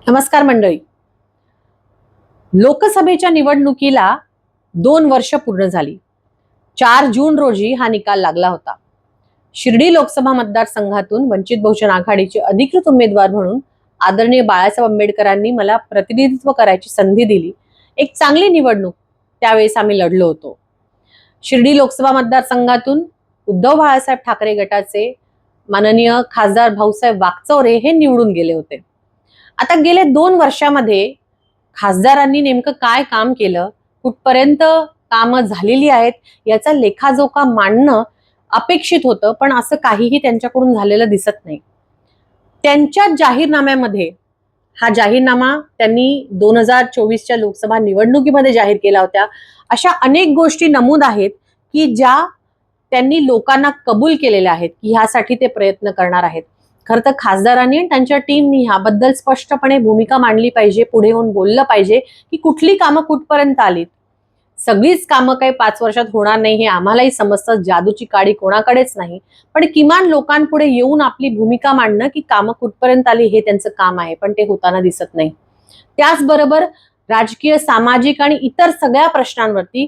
नमस्कार मंडळी. लोकसभेच्या निवडणुकीला 2 वर्ष पूर्ण झाली. 4 जून रोजी हा निकाल लागला होता. शिर्डी लोकसभा मतदारसंघातून वंचित बहुजन आघाडीचे अधिकृत उमेदवार म्हणून आदरणीय बाळासाहेब आंबेडकरांनी मला प्रतिनिधित्व करायची संधी दिली. एक चांगली निवडणूक त्यावेळेस आम्ही लढलो होतो. शिर्डी लोकसभा मतदारसंघातून उद्धव बाळासाहेब ठाकरे गटाचे माननीय खासदार भाऊसाहेब वाकचौरे हे निवडून गेले होते. आता गेले 2 वर्षामध्ये खासदारांनी नेमकं काय काम केलं, कुठपर्यंत कामं झालेली आहेत याचा लेखाजोखा मांडणं अपेक्षित होतं, पण असं काहीही त्यांच्याकडून झालेलं दिसत नाही. त्यांच्या जाहीरनाम्यामध्ये, हा जाहीरनामा त्यांनी 2024च्या लोकसभा निवडणुकीमध्ये जाहीर केला होता, अशा अनेक गोष्टी नमूद आहेत की ज्या त्यांनी लोकांना कबूल केलेल्या आहेत की ह्यासाठी ते प्रयत्न करणार आहेत. खरं तर खासदारांनी आणि त्यांच्या टीमनी ह्याबद्दल स्पष्टपणे भूमिका मांडली पाहिजे, पुढे येऊन बोललं पाहिजे की कुठली कामं कुठपर्यंत आलीत. सगळीच कामं काही 5 वर्षात होणार नाही हे आम्हालाही समजतं, जादूची काडी कोणाकडेच नाही, पण किमान लोकांपुढे येऊन आपली भूमिका मांडणं की कामं कुठपर्यंत आली हे त्यांचं काम आहे, पण ते होताना दिसत नाही. त्याचबरोबर राजकीय, सामाजिक आणि इतर सगळ्या प्रश्नांवरती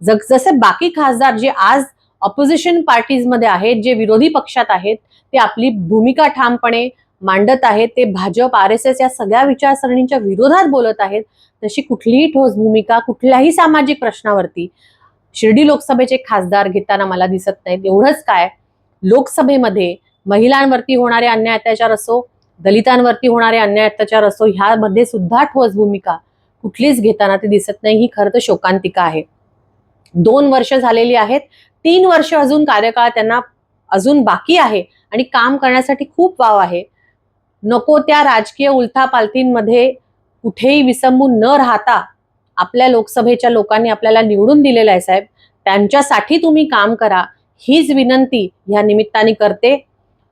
जसे बाकी खासदार जे आज ऑपोजिशन पार्टीज मध्ये आहेत, जे विरोधी पक्षात आहेत, ते आपली भूमिका ठामपणे मांडत आहेत, ते भाजप, RSS या सगळ्या विचारसरणींच्या विरोधात बोलत आहेत, तशी कुठलीही ठोस भूमिका कुठल्याही सामाजिक प्रश्नावरती शिर्डी लोकसभेचे खासदार घेताना मला दिसत नाहीत. एवढंच काय, लोकसभेमध्ये महिलांवरती होणारे अन्याय अत्याचार असो, दलितांवरती होणारे अन्याय अत्याचार असो, ह्यामध्ये सुद्धा ठोस भूमिका कुठलीच घेताना ते दिसत नाही. ही खरं तर शोकांतिका आहे. 2 वर्ष झालेली आहेत, 3 वर्ष अजून कार्यकाळ त्यांना अजून बाकी आहे आणि काम करण्यासाठी खूप वाव आहे. नको त्या राजकीय उलथापालथींमध्ये कुठेही विसंबून न राहता आपल्या लोकसभेच्या लोकांनी आपल्याला निवडून दिलेलं आहे साहेब, त्यांच्यासाठी तुम्ही काम करा, हीच विनंती या निमित्ताने करते.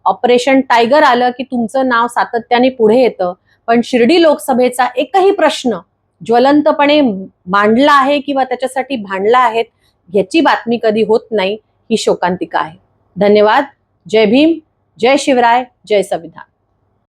ऑपरेशन टायगर आलं की तुमचं नाव सातत्याने पुढे येतं, पण शिर्डी लोकसभेचा एकही प्रश्न ज्वलंतपणे मांडला आहे किंवा त्याच्यासाठी भांडला आहेत याची बातमी कधी होत नाही. ही शोकांतिका आहे. धन्यवाद. जय भीम, जय शिवराय, जय संविधान.